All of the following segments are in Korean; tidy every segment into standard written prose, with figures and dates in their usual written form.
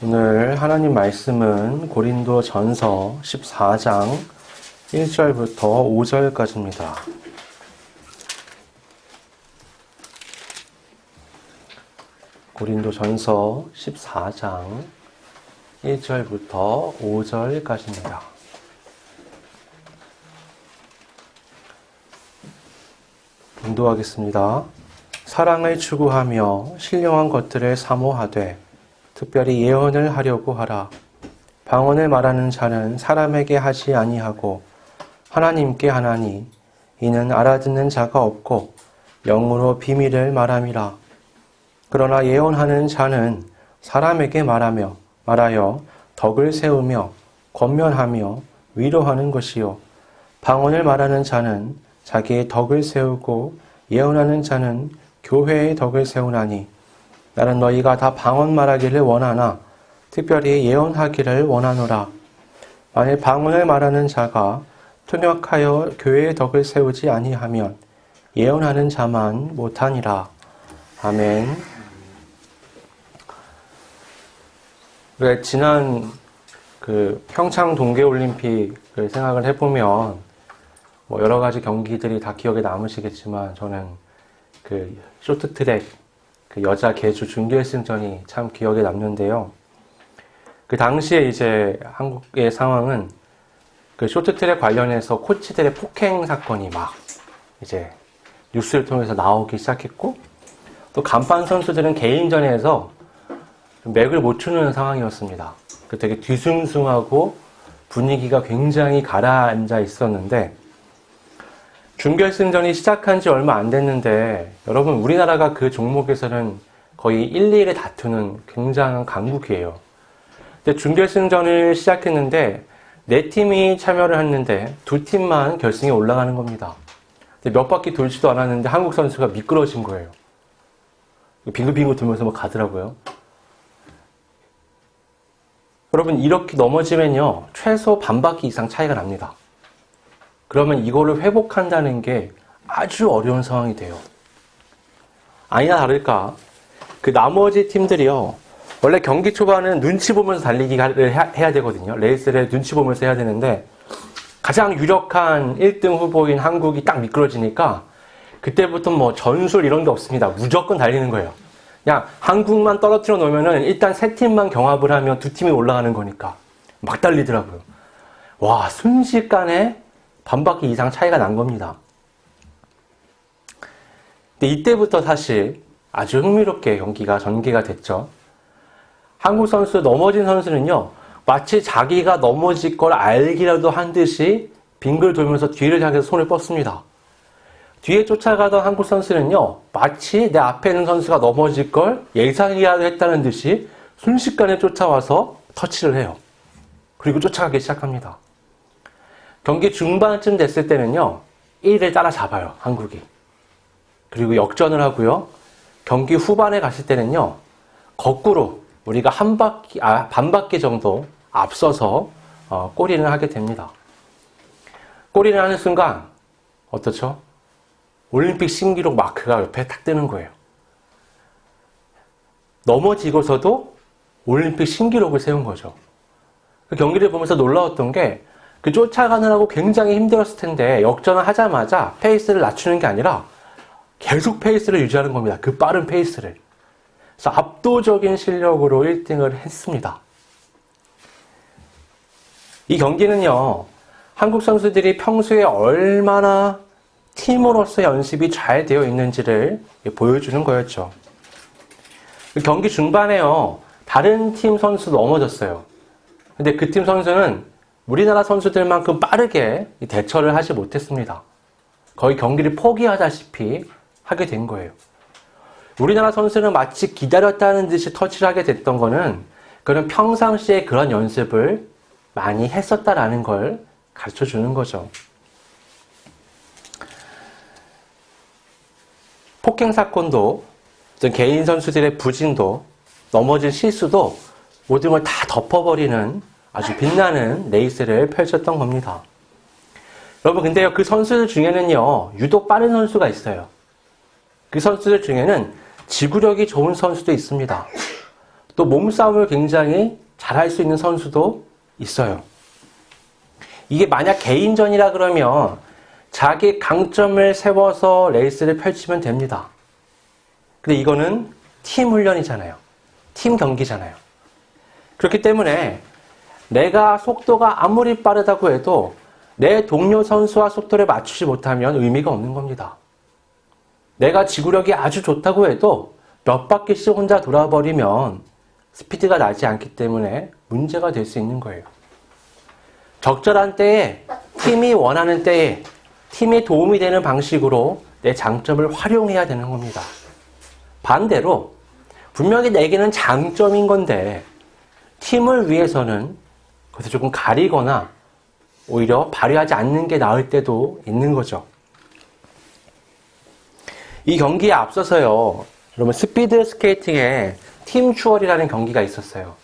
오늘 하나님 말씀은 고린도 전서 14장 1절부터 5절까지입니다. 고린도 전서 14장 1절부터 5절까지입니다. 인도하겠습니다. 사랑을 추구하며 신령한 것들을 사모하되 특별히 예언을 하려고 하라. 방언을 말하는 자는 사람에게 하지 아니하고 하나님께 하나니 이는 알아듣는 자가 없고 영으로 비밀을 말함이라. 그러나 예언하는 자는 사람에게 말하여 덕을 세우며 권면하며 위로하는 것이요. 방언을 말하는 자는 자기의 덕을 세우고 예언하는 자는 교회의 덕을 세우나니 나는 너희가 다 방언 말하기를 원하나 특별히 예언하기를 원하노라. 만일 방언을 말하는 자가 통역하여 교회의 덕을 세우지 아니하면 예언하는 자만 못하니라. 아멘. 우리가 지난 평창 동계올림픽을 생각을 해보면 여러 가지 경기들이 다 기억에 남으시겠지만 저는 쇼트트랙 여자 계주 준결승전이 참 기억에 남는데요. 그 당시에 이제 한국의 상황은 쇼트트랙 관련해서 코치들의 폭행 사건이 막 이제 뉴스를 통해서 나오기 시작했고, 또 간판 선수들은 개인전에서 맥을 못 추는 상황이었습니다. 되게 뒤숭숭하고 분위기가 굉장히 가라앉아 있었는데, 준결승전이 시작한 지 얼마 안 됐는데 여러분, 우리나라가 그 종목에서는 거의 1, 2일에 다투는 굉장한 강국이에요. 근데 준결승전을 시작했는데 4팀이 참여를 했는데 2팀만 결승에 올라가는 겁니다. 근데 몇 바퀴 돌지도 않았는데 한국 선수가 미끄러진 거예요. 빙글빙글 돌면서 가더라고요. 여러분, 이렇게 넘어지면요 최소 반바퀴 이상 차이가 납니다. 그러면 이거를 회복한다는 게 아주 어려운 상황이 돼요. 아니나 다를까 나머지 팀들이요, 원래 경기 초반은 눈치 보면서 달리기를 해야 되거든요. 레이스를 눈치 보면서 해야 되는데 가장 유력한 1등 후보인 한국이 딱 미끄러지니까 그때부터 전술 이런 게 없습니다. 무조건 달리는 거예요. 그냥 한국만 떨어뜨려 놓으면은 일단 3팀만 경합을 하면 2팀이 올라가는 거니까 막 달리더라고요. 와, 순식간에 반바퀴 이상 차이가 난 겁니다. 근데 이때부터 사실 아주 흥미롭게 경기가 전개가 됐죠. 한국 선수, 넘어진 선수는요, 마치 자기가 넘어질 걸 알기라도 한 듯이 빙글 돌면서 뒤를 향해서 손을 뻗습니다. 뒤에 쫓아가던 한국 선수는요, 마치 내 앞에 있는 선수가 넘어질 걸 예상이라도 했다는 듯이 순식간에 쫓아와서 터치를 해요. 그리고 쫓아가기 시작합니다. 경기 중반쯤 됐을 때는요, 1위를 따라잡아요, 한국이. 그리고 역전을 하고요, 경기 후반에 갔을 때는요, 거꾸로 우리가 반바퀴 정도 앞서서 골인을 하게 됩니다. 골인을 하는 순간 어떻죠? 올림픽 신기록 마크가 옆에 딱 뜨는 거예요. 넘어지고서도 올림픽 신기록을 세운 거죠. 그 경기를 보면서 놀라웠던 게, 쫓아가느라고 굉장히 힘들었을 텐데 역전을 하자마자 페이스를 낮추는 게 아니라 계속 페이스를 유지하는 겁니다. 그 빠른 페이스를. 그래서 압도적인 실력으로 1등을 했습니다. 이 경기는요, 한국 선수들이 평소에 얼마나 팀으로서 연습이 잘 되어 있는지를 보여주는 거였죠. 경기 중반에요, 다른 팀 선수 넘어졌어요. 근데 그 팀 선수는 우리나라 선수들만큼 빠르게 대처를 하지 못했습니다. 거의 경기를 포기하다시피 하게 된 거예요. 우리나라 선수는 마치 기다렸다는 듯이 터치를 하게 됐던 거는, 그는 평상시에 그런 연습을 많이 했었다라는 걸 가르쳐 주는 거죠. 폭행 사건도, 개인 선수들의 부진도, 넘어진 실수도 모든 걸 다 덮어버리는 아주 빛나는 레이스를 펼쳤던 겁니다. 여러분, 근데요, 그 선수들 중에는요, 유독 빠른 선수가 있어요. 그 선수들 중에는 지구력이 좋은 선수도 있습니다. 또 몸싸움을 굉장히 잘할 수 있는 선수도 있어요. 이게 만약 개인전이라 그러면 자기 강점을 세워서 레이스를 펼치면 됩니다. 근데 이거는 팀 훈련이잖아요. 팀 경기잖아요. 그렇기 때문에 내가 속도가 아무리 빠르다고 해도 내 동료 선수와 속도를 맞추지 못하면 의미가 없는 겁니다. 내가 지구력이 아주 좋다고 해도 몇 바퀴씩 혼자 돌아버리면 스피드가 나지 않기 때문에 문제가 될 수 있는 거예요. 적절한 때에, 팀이 원하는 때에, 팀에 도움이 되는 방식으로 내 장점을 활용해야 되는 겁니다. 반대로 분명히 내게는 장점인 건데 팀을 위해서는 그것을 조금 가리거나 오히려 발휘하지 않는 게 나을 때도 있는 거죠. 이 경기에 앞서서요, 여러분 스피드 스케이팅에 팀 추월이라는 경기가 있었어요.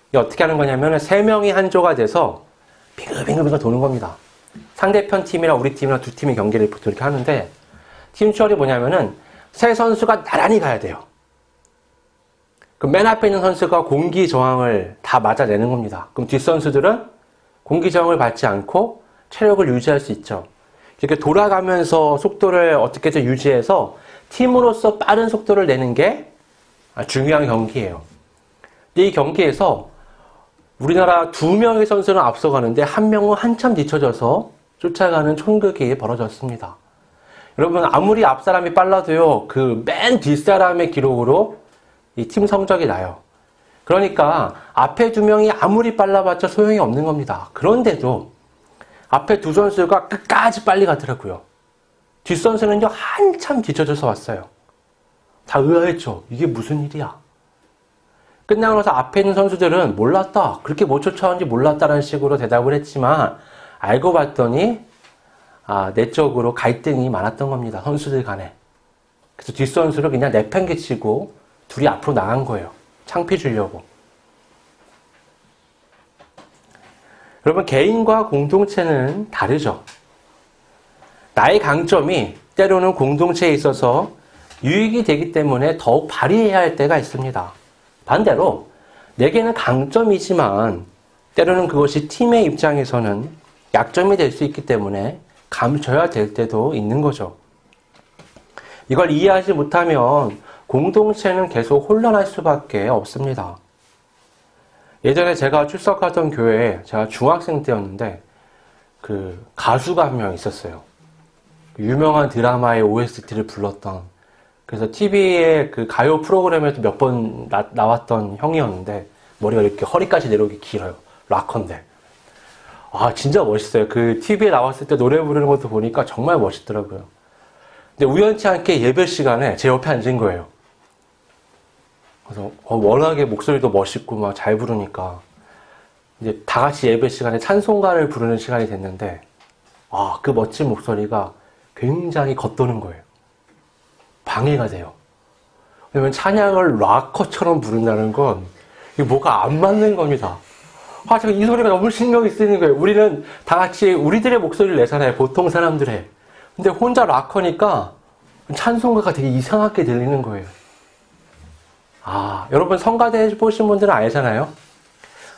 이게 어떻게 하는 거냐면 3명이 한 조가 돼서 빙글빙글 도는 겁니다. 상대편 팀이랑 우리 팀이랑 두 팀이 경기를 보통 이렇게 하는데, 팀 추월이 뭐냐면은 세 선수가 나란히 가야 돼요. 그럼 맨 앞에 있는 선수가 공기 저항을 다 맞아내는 겁니다. 그럼 뒷 선수들은 공기 저항을 받지 않고 체력을 유지할 수 있죠. 이렇게 돌아가면서 속도를 어떻게든 유지해서 팀으로서 빠른 속도를 내는 게 중요한 경기예요. 근데 이 경기에서 우리나라 2명의 선수는 앞서가는데 1명은 한참 뒤쳐져서 쫓아가는 촌극이 벌어졌습니다. 여러분, 아무리 앞사람이 빨라도요, 그 맨 뒷사람의 기록으로 이 팀 성적이 나요. 그러니까 앞에 2명이 아무리 빨라봤자 소용이 없는 겁니다. 그런데도 앞에 2 선수가 끝까지 빨리 가더라고요. 뒷 선수는요, 한참 뒤쳐져서 왔어요. 다 의아했죠. 이게 무슨 일이야? 끝나고 나서 앞에 있는 선수들은 몰랐다. 그렇게 못 쫓아오는지 몰랐다라는 식으로 대답을 했지만, 알고 봤더니 내적으로 갈등이 많았던 겁니다. 선수들 간에. 그래서 뒷선수를 그냥 내팽개치고 둘이 앞으로 나간 거예요. 창피 주려고. 여러분, 개인과 공동체는 다르죠. 나의 강점이 때로는 공동체에 있어서 유익이 되기 때문에 더욱 발휘해야 할 때가 있습니다. 반대로 내게는 강점이지만 때로는 그것이 팀의 입장에서는 약점이 될 수 있기 때문에 감춰야 될 때도 있는 거죠. 이걸 이해하지 못하면 공동체는 계속 혼란할 수밖에 없습니다. 예전에 제가 출석하던 교회에 제가 중학생 때였는데 그 가수가 한 명 있었어요. 유명한 드라마의 OST를 불렀던, 그래서 TV에 그 가요 프로그램에도 몇 번 나왔던 형이었는데 머리가 이렇게 허리까지 내려오기 길어요. 락커인데. 진짜 멋있어요. 그 TV에 나왔을 때 노래 부르는 것도 보니까 정말 멋있더라고요. 근데 우연치 않게 예배 시간에 제 옆에 앉은 거예요. 그래서 워낙에 목소리도 멋있고 막 잘 부르니까 이제 다 같이 예배 시간에 찬송가를 부르는 시간이 됐는데 그 멋진 목소리가 굉장히 겉도는 거예요. 방해가 돼요. 왜냐면 찬양을 락커처럼 부른다는 건 이게 뭐가 안 맞는 겁니다. 제가 이 소리가 너무 신경이 쓰이는 거예요. 우리는 다 같이 우리들의 목소리를 내잖아요. 보통 사람들의. 근데 혼자 락커니까 찬송가가 되게 이상하게 들리는 거예요. 여러분 성가대 보신 분들은 알잖아요.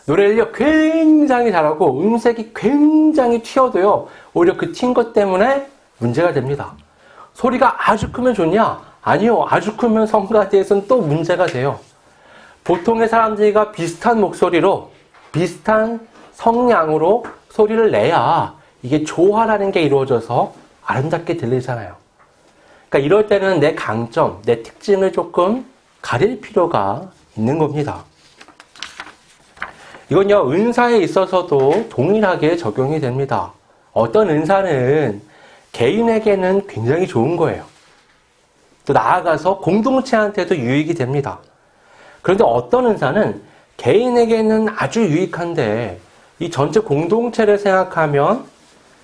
노래를 굉장히 잘하고 음색이 굉장히 튀어도요, 오히려 그 튄 것 때문에 문제가 됩니다. 소리가 아주 크면 좋냐? 아니요. 아주 크면 성가대에서는 또 문제가 돼요. 보통의 사람들과 비슷한 목소리로 비슷한 성량으로 소리를 내야 이게 조화라는 게 이루어져서 아름답게 들리잖아요. 그러니까 이럴 때는 내 강점, 내 특징을 조금 가릴 필요가 있는 겁니다. 이건요, 은사에 있어서도 동일하게 적용이 됩니다. 어떤 은사는 개인에게는 굉장히 좋은 거예요. 또 나아가서 공동체한테도 유익이 됩니다. 그런데 어떤 은사는 개인에게는 아주 유익한데 이 전체 공동체를 생각하면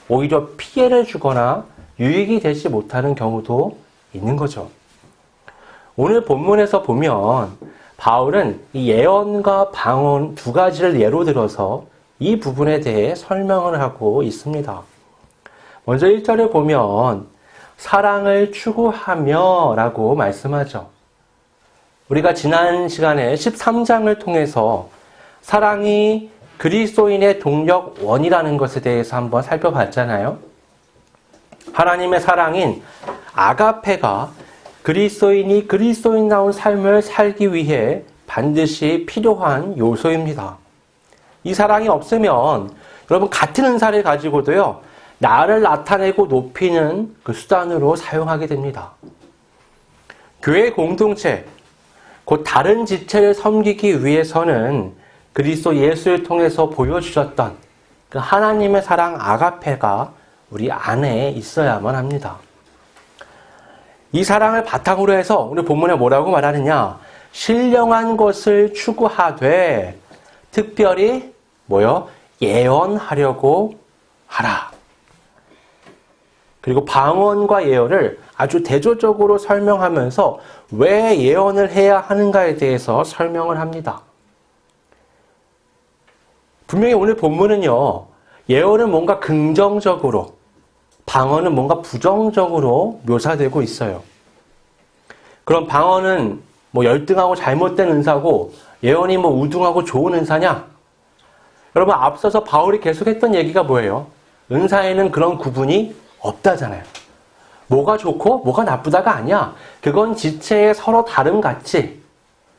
오히려 피해를 주거나 유익이 되지 못하는 경우도 있는 거죠. 오늘 본문에서 보면 바울은 이 예언과 방언 2가지를 예로 들어서 이 부분에 대해 설명을 하고 있습니다. 먼저 1절을 보면 사랑을 추구하며 라고 말씀하죠. 우리가 지난 시간에 13장을 통해서 사랑이 그리스도인의 동력 원이라는 것에 대해서 한번 살펴봤잖아요. 하나님의 사랑인 아가페가 그리스도인이 그리스도인다운 삶을 살기 위해 반드시 필요한 요소입니다. 이 사랑이 없으면 여러분 같은 은사를 가지고도요, 나를 나타내고 높이는 그 수단으로 사용하게 됩니다. 교회 공동체, 곧 다른 지체를 섬기기 위해서는 그리스도 예수를 통해서 보여주셨던 그 하나님의 사랑 아가페가 우리 안에 있어야만 합니다. 이 사랑을 바탕으로 해서 우리 본문에 뭐라고 말하느냐? 신령한 것을 추구하되 특별히 예언하려고 하라. 그리고 방언과 예언을 아주 대조적으로 설명하면서 왜 예언을 해야 하는가에 대해서 설명을 합니다. 분명히 오늘 본문은요, 예언은 뭔가 긍정적으로, 방언은 뭔가 부정적으로 묘사되고 있어요. 그럼 방언은 열등하고 잘못된 은사고 예언이 우등하고 좋은 은사냐? 여러분, 앞서서 바울이 계속했던 얘기가 뭐예요? 은사에는 그런 구분이 없다잖아요. 뭐가 좋고 뭐가 나쁘다가 아니야. 그건 지체의 서로 다름같이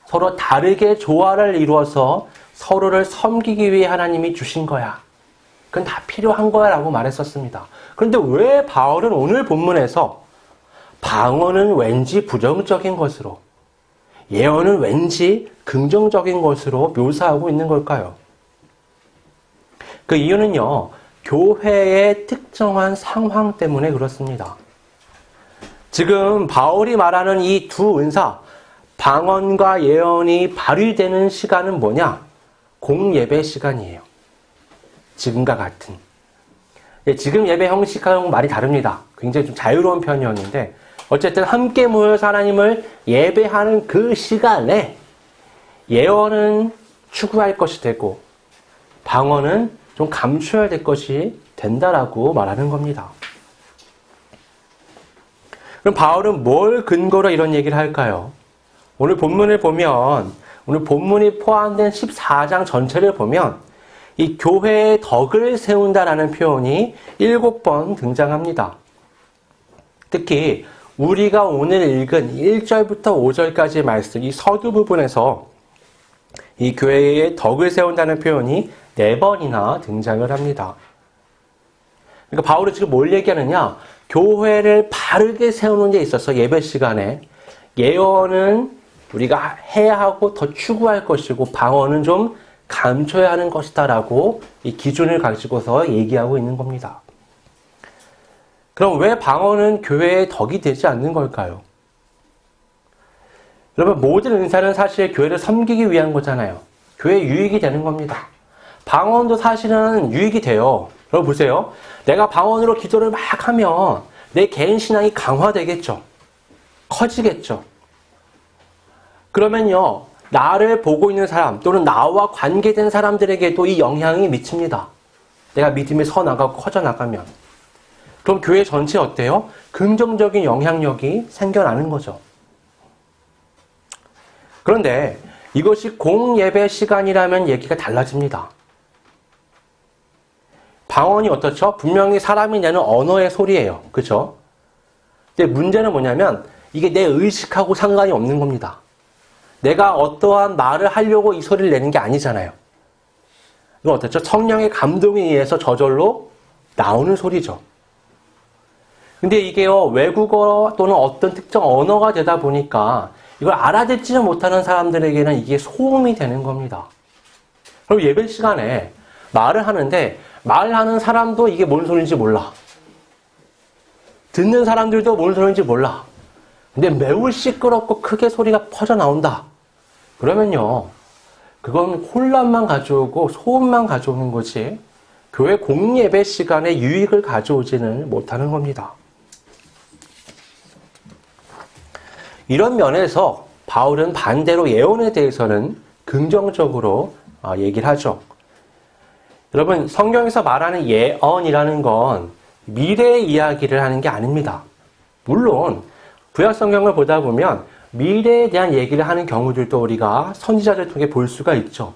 서로 다르게 조화를 이루어서 서로를 섬기기 위해 하나님이 주신 거야. 그건 다 필요한 거야 라고 말했었습니다. 그런데 왜 바울은 오늘 본문에서 방언은 왠지 부정적인 것으로, 예언은 왠지 긍정적인 것으로 묘사하고 있는 걸까요? 그 이유는요, 교회의 특정한 상황 때문에 그렇습니다. 지금 바울이 말하는 이 두 은사, 방언과 예언이 발휘되는 시간은 뭐냐? 공예배 시간이에요. 지금과 같은. 지금 예배 형식하고 말이 다릅니다. 굉장히 좀 자유로운 편이었는데 어쨌든 함께 모여서 하나님을 예배하는 그 시간에 예언은 추구할 것이 되고 방언은 좀 감춰야 될 것이 된다라고 말하는 겁니다. 그럼 바울은 뭘 근거로 이런 얘기를 할까요? 오늘 본문을 보면, 오늘 본문이 포함된 14장 전체를 보면 이 교회의 덕을 세운다라는 표현이 7번 등장합니다. 특히 우리가 오늘 읽은 1절부터 5절까지의 말씀, 이 서두 부분에서 이 교회의 덕을 세운다는 표현이 4번이나 등장을 합니다. 그러니까 바울은 지금 뭘 얘기하느냐? 교회를 바르게 세우는 데 있어서 예배 시간에 예언은 우리가 해야 하고 더 추구할 것이고 방언은 좀 감춰야 하는 것이다라고 이 기준을 가지고서 얘기하고 있는 겁니다. 그럼 왜 방언은 교회의 덕이 되지 않는 걸까요? 여러분, 모든 은사는 사실 교회를 섬기기 위한 거잖아요. 교회 유익이 되는 겁니다. 방언도 사실은 유익이 돼요. 여러분 보세요. 내가 방언으로 기도를 막 하면 내 개인 신앙이 강화되겠죠. 커지겠죠. 그러면요, 나를 보고 있는 사람 또는 나와 관계된 사람들에게도 이 영향이 미칩니다. 내가 믿음이 서나가고 커져나가면. 그럼 교회 전체 어때요? 긍정적인 영향력이 생겨나는 거죠. 그런데 이것이 공예배 시간이라면 얘기가 달라집니다. 방언이 어떻죠? 분명히 사람이 내는 언어의 소리예요. 그렇죠? 근데 문제는 뭐냐면 이게 내 의식하고 상관이 없는 겁니다. 내가 어떠한 말을 하려고 이 소리를 내는 게 아니잖아요. 이거 어떻죠? 성령의 감동에 의해서 저절로 나오는 소리죠. 근데 이게요, 외국어 또는 어떤 특정 언어가 되다 보니까 이걸 알아듣지 못하는 사람들에게는 이게 소음이 되는 겁니다. 그럼 예배 시간에 말을 하는데 말하는 사람도 이게 뭔 소리인지 몰라. 듣는 사람들도 뭔 소리인지 몰라. 근데 매우 시끄럽고 크게 소리가 퍼져나온다. 그러면요, 그건 혼란만 가져오고 소음만 가져오는 거지 교회 공예배 시간에 유익을 가져오지는 못하는 겁니다. 이런 면에서 바울은 반대로 예언에 대해서는 긍정적으로 얘기를 하죠. 여러분, 성경에서 말하는 예언이라는 건 미래의 이야기를 하는 게 아닙니다. 물론 구약 성경을 보다 보면 미래에 대한 얘기를 하는 경우들도 우리가 선지자를 통해 볼 수가 있죠.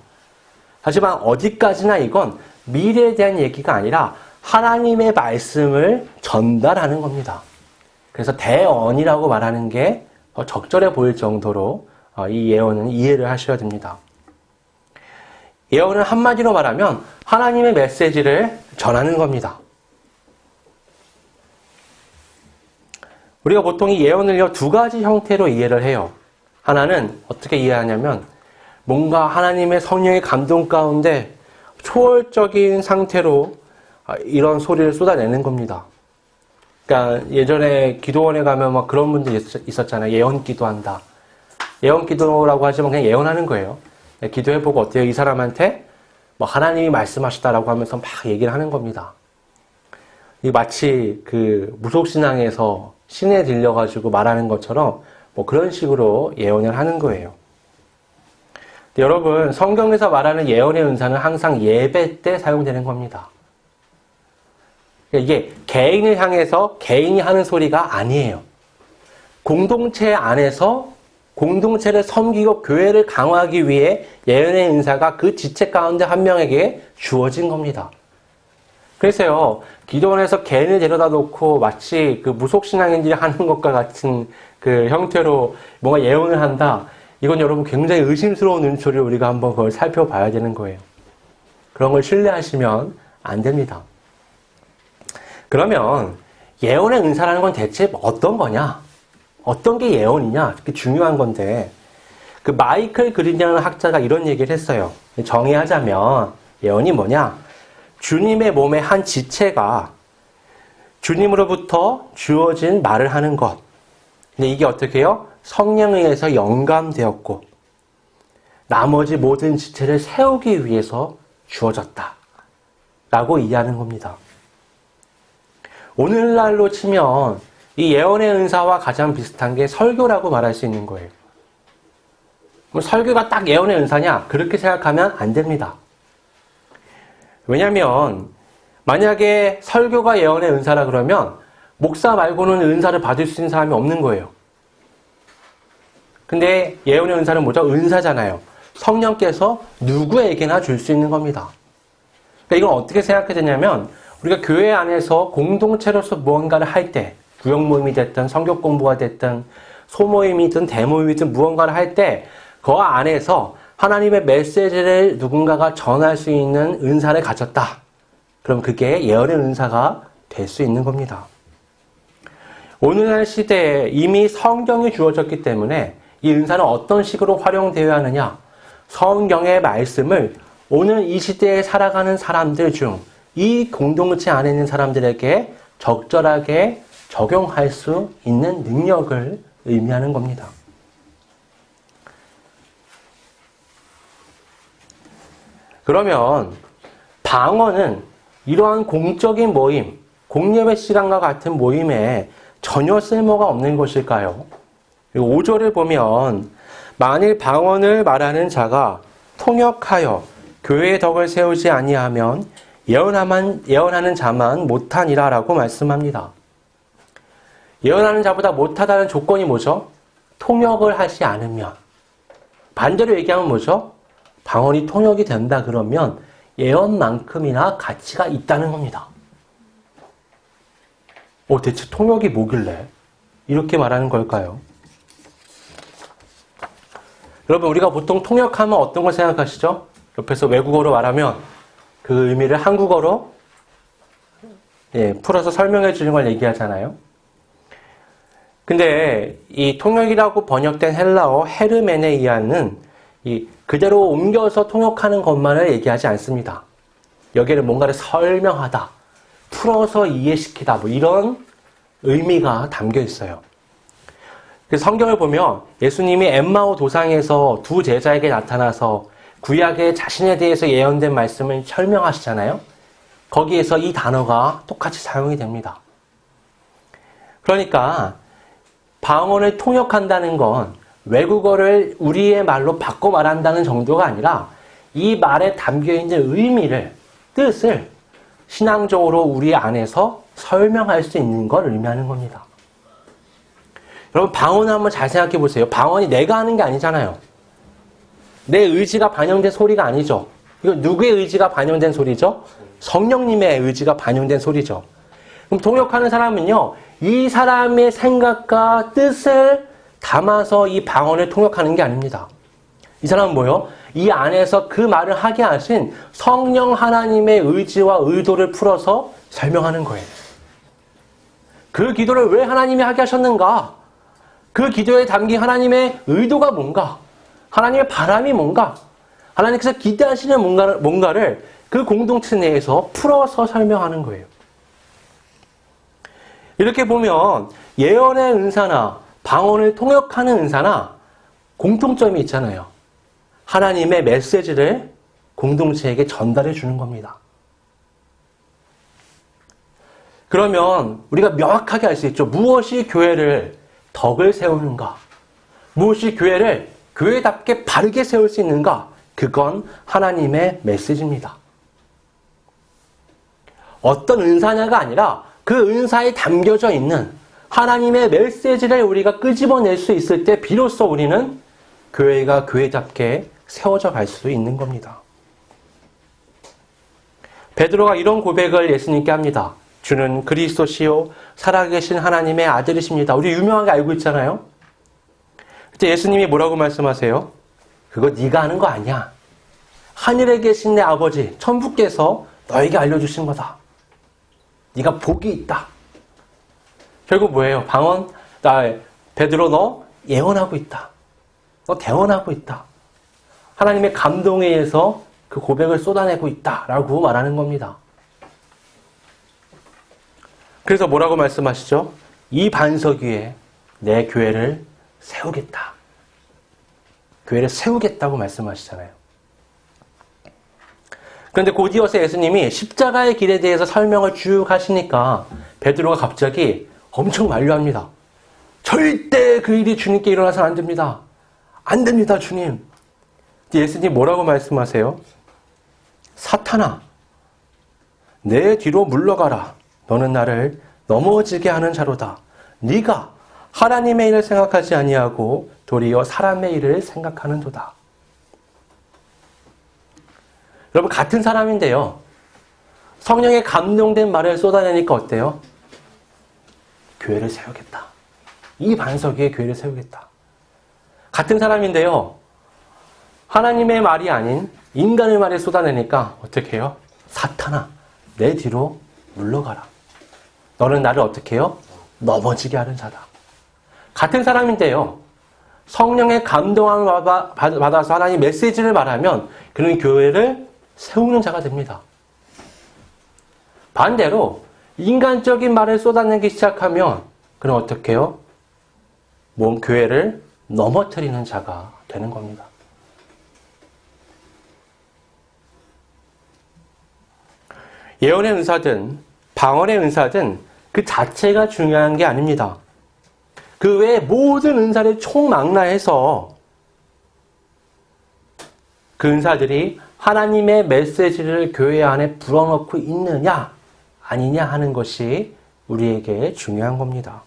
하지만 어디까지나 이건 미래에 대한 얘기가 아니라 하나님의 말씀을 전달하는 겁니다. 그래서 대언이라고 말하는 게 더 적절해 보일 정도로 이 예언은 이해를 하셔야 됩니다. 예언은 한마디로 말하면 하나님의 메시지를 전하는 겁니다. 우리가 보통 이 예언을요, 두 가지 형태로 이해를 해요. 하나는 어떻게 이해하냐면 뭔가 하나님의 성령의 감동 가운데 초월적인 상태로 이런 소리를 쏟아내는 겁니다. 그러니까 예전에 기도원에 가면 막 그런 분들 있었잖아요. 예언 기도한다. 예언 기도라고 하지만 그냥 예언하는 거예요. 기도해보고 어때요? 이 사람한테 뭐 하나님이 말씀하시다라고 하면서 막 얘기를 하는 겁니다. 이 마치 그 무속신앙에서 신에 들려가지고 말하는 것처럼 뭐 그런 식으로 예언을 하는 거예요. 여러분, 성경에서 말하는 예언의 은사는 항상 예배 때 사용되는 겁니다. 이게 개인을 향해서 개인이 하는 소리가 아니에요. 공동체 안에서 공동체를 섬기고 교회를 강화하기 위해 예언의 은사가 그 지체 가운데 한 명에게 주어진 겁니다. 그래서요, 기도원에서 개인을 데려다 놓고 마치 그 무속신앙인들이 하는 것과 같은 그 형태로 뭔가 예언을 한다. 이건 여러분 굉장히 의심스러운 눈초리를 우리가 한번 그걸 살펴봐야 되는 거예요. 그런 걸 신뢰하시면 안 됩니다. 그러면 예언의 은사라는 건 대체 어떤 거냐? 어떤 게 예언이냐? 그게 중요한 건데, 그 마이클 그린이라는 학자가 이런 얘기를 했어요. 정의하자면 예언이 뭐냐? 주님의 몸의 한 지체가 주님으로부터 주어진 말을 하는 것. 근데 이게 어떻게 해요? 성령에 의해서 영감되었고 나머지 모든 지체를 세우기 위해서 주어졌다 라고 이해하는 겁니다. 오늘날로 치면 이 예언의 은사와 가장 비슷한 게 설교라고 말할 수 있는 거예요. 설교가 딱 예언의 은사냐? 그렇게 생각하면 안 됩니다. 왜냐하면 만약에 설교가 예언의 은사라 그러면 목사 말고는 은사를 받을 수 있는 사람이 없는 거예요. 근데 예언의 은사는 뭐죠? 은사잖아요. 성령께서 누구에게나 줄 수 있는 겁니다. 그러니까 이건 어떻게 생각해야 되냐면 우리가 교회 안에서 공동체로서 무언가를 할 때, 구역 모임이 됐든 성경 공부가 됐든 소모임이든 대모임이든 무언가를 할 때 그 안에서 하나님의 메시지를 누군가가 전할 수 있는 은사를 가졌다. 그럼 그게 예언의 은사가 될 수 있는 겁니다. 오늘날 시대에 이미 성경이 주어졌기 때문에 이 은사는 어떤 식으로 활용되어야 하느냐? 성경의 말씀을 오늘 이 시대에 살아가는 사람들 중 이 공동체 안에 있는 사람들에게 적절하게 적용할 수 있는 능력을 의미하는 겁니다. 그러면 방언은 이러한 공적인 모임, 공예배 시간과 같은 모임에 전혀 쓸모가 없는 것일까요? 5절을 보면 만일 방언을 말하는 자가 통역하여 교회의 덕을 세우지 아니하면 예언하는 자만 못하니라 라고 말씀합니다. 예언하는 자보다 못하다는 조건이 뭐죠? 통역을 하지 않으면. 반대로 얘기하면 뭐죠? 방언이 통역이 된다 그러면 예언만큼이나 가치가 있다는 겁니다. 대체 통역이 뭐길래 이렇게 말하는 걸까요? 여러분, 우리가 보통 통역하면 어떤 걸 생각하시죠? 옆에서 외국어로 말하면 그 의미를 한국어로 풀어서 설명해 주는 걸 얘기하잖아요. 근데 이 통역이라고 번역된 헬라어 헤르메네이아는 이 그대로 옮겨서 통역하는 것만을 얘기하지 않습니다. 여기에는 뭔가를 설명하다, 풀어서 이해시키다, 뭐 이런 의미가 담겨 있어요. 그래서 성경을 보면 예수님이 엠마오 도상에서 두 제자에게 나타나서 구약의 자신에 대해서 예언된 말씀을 설명하시잖아요. 거기에서 이 단어가 똑같이 사용이 됩니다. 그러니까 방언을 통역한다는 건 외국어를 우리의 말로 바꿔 말한다는 정도가 아니라 이 말에 담겨있는 의미를, 뜻을 신앙적으로 우리 안에서 설명할 수 있는 걸 의미하는 겁니다. 여러분, 방언을 한번 잘 생각해 보세요. 방언이 내가 하는 게 아니잖아요. 내 의지가 반영된 소리가 아니죠. 이거 누구의 의지가 반영된 소리죠? 성령님의 의지가 반영된 소리죠. 그럼 통역하는 사람은요, 이 사람의 생각과 뜻을 담아서 이 방언을 통역하는 게 아닙니다. 이 사람은 뭐요? 이 안에서 그 말을 하게 하신 성령 하나님의 의지와 의도를 풀어서 설명하는 거예요. 그 기도를 왜 하나님이 하게 하셨는가? 그 기도에 담긴 하나님의 의도가 뭔가? 하나님의 바람이 뭔가? 하나님께서 기대하시는 뭔가를 그 공동체 내에서 풀어서 설명하는 거예요. 이렇게 보면 예언의 은사나 방언을 통역하는 은사나 공통점이 있잖아요. 하나님의 메시지를 공동체에게 전달해 주는 겁니다. 그러면 우리가 명확하게 알 수 있죠. 무엇이 교회를 덕을 세우는가? 무엇이 교회를 교회답게 바르게 세울 수 있는가? 그건 하나님의 메시지입니다. 어떤 은사냐가 아니라 그 은사에 담겨져 있는 하나님의 메시지를 우리가 끄집어낼 수 있을 때 비로소 우리는 교회가 교회답게 세워져 갈 수 있는 겁니다. 베드로가 이런 고백을 예수님께 합니다. 주는 그리스도시요 살아계신 하나님의 아들이십니다. 우리 유명하게 알고 있잖아요. 그때 예수님이 뭐라고 말씀하세요? 그거 네가 하는 거 아니야. 하늘에 계신 내 아버지 천부께서 너에게 알려주신 거다. 네가 복이 있다. 결국 뭐예요? 방언, 베드로 너 예언하고 있다. 너 대언하고 있다. 하나님의 감동에 의해서 그 고백을 쏟아내고 있다라고 말하는 겁니다. 그래서 뭐라고 말씀하시죠? 이 반석 위에 내 교회를 세우겠다. 교회를 세우겠다고 말씀하시잖아요. 그런데 곧 이어서 예수님이 십자가의 길에 대해서 설명을 쭉 하시니까 베드로가 갑자기 엄청 만류합니다. 절대 그 일이 주님께 일어나서는 안 됩니다. 안 됩니다, 주님. 예수님 뭐라고 말씀하세요? 사탄아, 내 뒤로 물러가라. 너는 나를 넘어지게 하는 자로다. 네가 하나님의 일을 생각하지 아니하고 도리어 사람의 일을 생각하는도다. 여러분, 같은 사람인데요. 성령에 감동된 말을 쏟아내니까 어때요? 교회를 세우겠다. 이 반석 위에 교회를 세우겠다. 같은 사람인데요. 하나님의 말이 아닌 인간의 말을 쏟아내니까 어떻게 해요? 사탄아, 내 뒤로 물러가라. 너는 나를 어떻게 해요? 넘어지게 하는 자다. 같은 사람인데요. 성령의 감동을 받아서 하나님 메시지를 말하면 그는 교회를 세우는 자가 됩니다. 반대로 인간적인 말을 쏟아내기 시작하면 그는 어떻게 해요? 교회를 넘어뜨리는 자가 되는 겁니다. 예언의 은사든 방언의 은사든 그 자체가 중요한 게 아닙니다. 그 외에 모든 은사를 총망라해서 그 은사들이 하나님의 메시지를 교회 안에 불어넣고 있느냐 아니냐 하는 것이 우리에게 중요한 겁니다.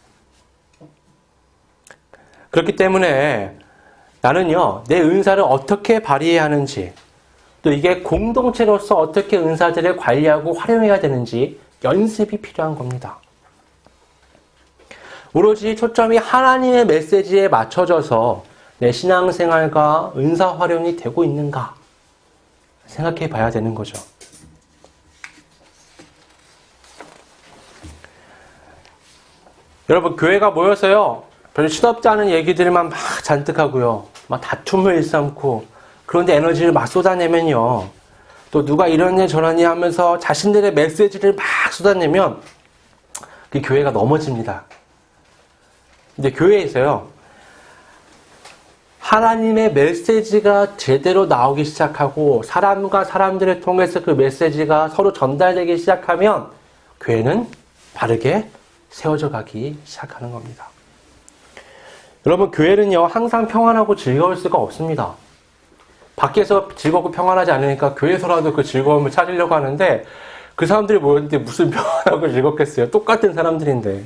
그렇기 때문에 나는요, 내 은사를 어떻게 발휘해야 하는지, 또 이게 공동체로서 어떻게 은사들을 관리하고 활용해야 되는지 연습이 필요한 겁니다. 오로지 초점이 하나님의 메시지에 맞춰져서 내 신앙생활과 은사 활용이 되고 있는가 생각해 봐야 되는 거죠. 여러분, 교회가 모여서요, 별로 시덥지 않은 얘기들만 막 잔뜩 하고요, 막 다툼을 일삼고, 그런데 에너지를 막 쏟아내면요, 또 누가 이러니 저러니 하면서 자신들의 메시지를 막 쏟아내면 그 교회가 넘어집니다. 근데 교회에서요, 하나님의 메시지가 제대로 나오기 시작하고 사람과 사람들을 통해서 그 메시지가 서로 전달되기 시작하면 교회는 바르게 세워져 가기 시작하는 겁니다. 여러분, 교회는요, 항상 평안하고 즐거울 수가 없습니다. 밖에서 즐겁고 평안하지 않으니까 교회에서라도 그 즐거움을 찾으려고 하는데 그 사람들이 모였는데 무슨 평안하고 즐겁겠어요. 똑같은 사람들인데.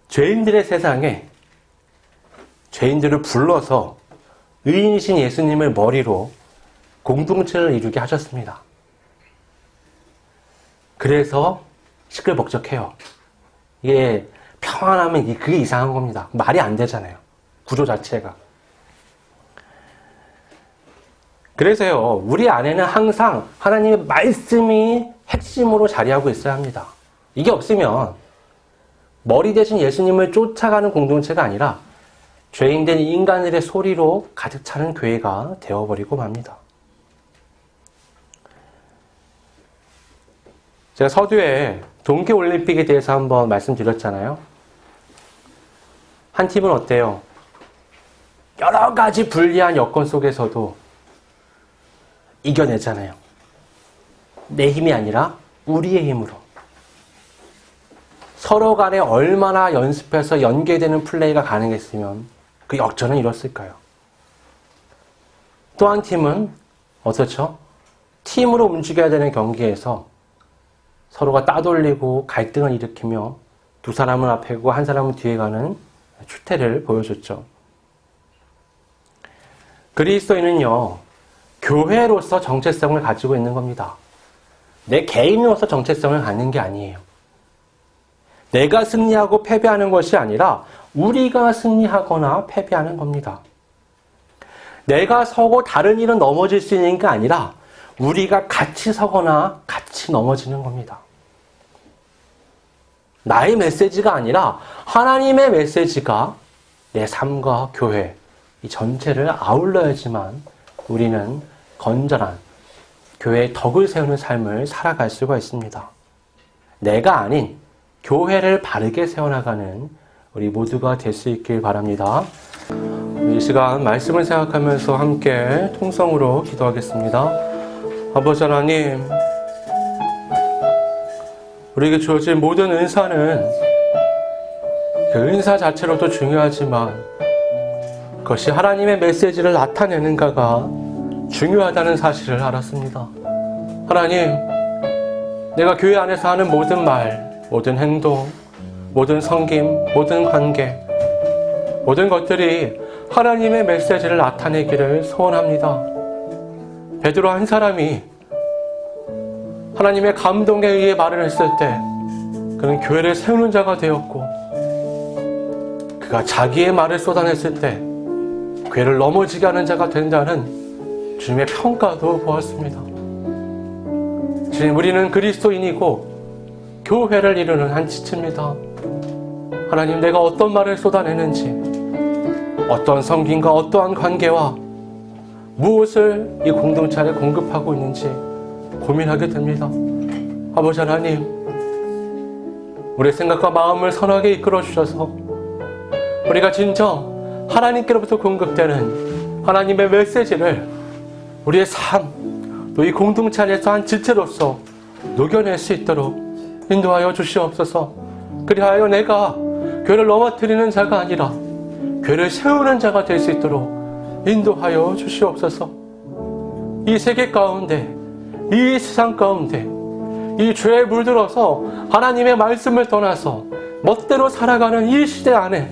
죄인들의 세상에 죄인들을 불러서 의인이신 예수님을 머리로 공동체를 이루게 하셨습니다. 그래서 시끌벅적해요. 이게 평안하면 그게 이상한 겁니다. 말이 안 되잖아요. 구조 자체가. 그래서요, 우리 안에는 항상 하나님의 말씀이 핵심으로 자리하고 있어야 합니다. 이게 없으면 머리 대신 예수님을 쫓아가는 공동체가 아니라 죄인된 인간들의 소리로 가득 차는 교회가 되어버리고 맙니다. 제가 서두에 동계올림픽에 대해서 한번 말씀드렸잖아요. 한 팀은 어때요? 여러 가지 불리한 여건 속에서도 이겨내잖아요. 내 힘이 아니라 우리의 힘으로. 서로 간에 얼마나 연습해서 연계되는 플레이가 가능했으면 그 역전은 이뤘을까요? 또 한 팀은 어떻죠? 팀으로 움직여야 되는 경기에서 서로가 따돌리고 갈등을 일으키며 두 사람은 앞에 가고 한 사람은 뒤에 가는 추태를 보여줬죠. 그리스도인은요, 교회로서 정체성을 가지고 있는 겁니다. 내 개인으로서 정체성을 갖는 게 아니에요. 내가 승리하고 패배하는 것이 아니라 우리가 승리하거나 패배하는 겁니다. 내가 서고 다른 일은 넘어질 수 있는 게 아니라 우리가 같이 서거나 같이 넘어지는 겁니다. 나의 메시지가 아니라 하나님의 메시지가 내 삶과 교회, 이 전체를 아울러야지만 우리는 건전한 교회의 덕을 세우는 삶을 살아갈 수가 있습니다. 내가 아닌 교회를 바르게 세워나가는 우리 모두가 될 수 있길 바랍니다. 이 시간 말씀을 생각하면서 함께 통성으로 기도하겠습니다. 아버지 하나님, 우리에게 주어진 모든 은사는 그 은사 자체로도 중요하지만 그것이 하나님의 메시지를 나타내는가가 중요하다는 사실을 알았습니다. 하나님, 내가 교회 안에서 하는 모든 말, 모든 행동, 모든 섬김, 모든 관계, 모든 것들이 하나님의 메시지를 나타내기를 소원합니다. 베드로 한 사람이 하나님의 감동에 의해 말을 했을 때 그는 교회를 세우는 자가 되었고, 그가 자기의 말을 쏟아냈을 때 교회를 넘어지게 하는 자가 된다는 주님의 평가도 보았습니다. 주님, 우리는 그리스도인이고 교회를 이루는 한 지체입니다. 하나님, 내가 어떤 말을 쏟아내는지, 어떤 섬김과 어떠한 관계와 무엇을 이 공동체에 공급하고 있는지 고민하게 됩니다. 아버지 하나님, 우리의 생각과 마음을 선하게 이끌어 주셔서 우리가 진정 하나님께로부터 공급되는 하나님의 메시지를 우리의 삶, 또 이 공동체 안에서 한 지체로서 녹여낼 수 있도록 인도하여 주시옵소서. 그리하여 내가 교회를 넘어뜨리는 자가 아니라 교회를 세우는 자가 될 수 있도록 인도하여 주시옵소서. 이 세계 가운데, 이 세상 가운데, 이 죄에 물들어서 하나님의 말씀을 떠나서 멋대로 살아가는 이 시대 안에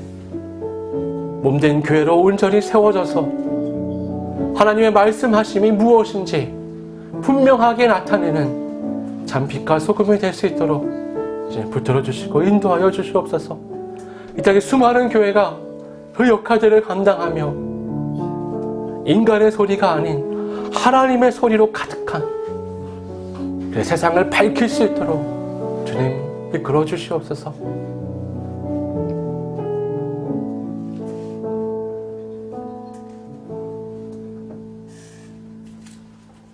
몸된 교회로 온전히 세워져서 하나님의 말씀하심이 무엇인지 분명하게 나타내는 잔빛과 소금이 될 수 있도록 이제 붙들어 주시고 인도하여 주시옵소서. 이 땅에 수많은 교회가 그 역할들을 감당하며 인간의 소리가 아닌 하나님의 소리로 가득한 세상을 밝힐 수 있도록 주님 이끌어 주시옵소서.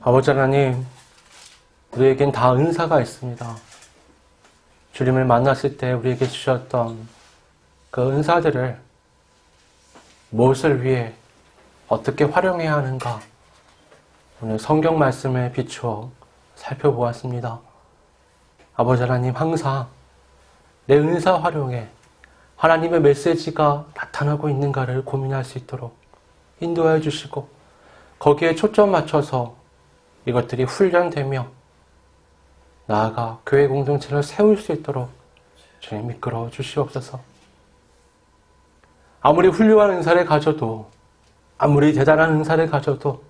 아버지 하나님, 우리에겐 다 은사가 있습니다. 주님을 만났을 때 우리에게 주셨던 그 은사들을 무엇을 위해 어떻게 활용해야 하는가, 오늘 성경 말씀에 비추어 살펴보았습니다. 아버지 하나님, 항상 내 은사 활용에 하나님의 메시지가 나타나고 있는가를 고민할 수 있도록 인도해 주시고, 거기에 초점 맞춰서 이것들이 훈련되며 나아가 교회 공동체를 세울 수 있도록 주님 이끌어 주시옵소서. 아무리 훌륭한 은사를 가져도, 아무리 대단한 은사를 가져도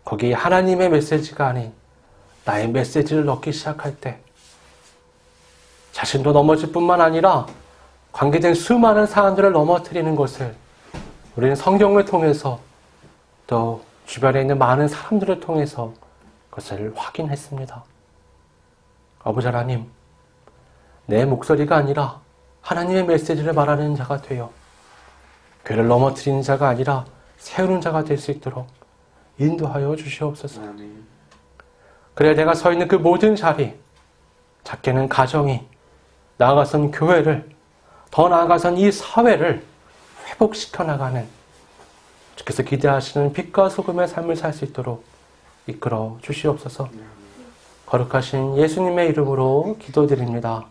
거기에 하나님의 메시지가 아닌 나의 메시지를 넣기 시작할 때 자신도 넘어질 뿐만 아니라 관계된 수많은 사람들을 넘어뜨리는 것을 우리는 성경을 통해서 또 주변에 있는 많은 사람들을 통해서 그것을 확인했습니다. 아버지 하나님, 내 목소리가 아니라 하나님의 메시지를 말하는 자가 되어 교회를 넘어뜨리는 자가 아니라 세우는 자가 될 수 있도록 인도하여 주시옵소서. 그래야 내가 서 있는 그 모든 자리, 작게는 가정이, 나아가선 교회를, 더 나아가선 이 사회를 회복시켜 나가는 주께서 기대하시는 빛과 소금의 삶을 살 수 있도록 이끌어 주시옵소서. 거룩하신 예수님의 이름으로 기도드립니다.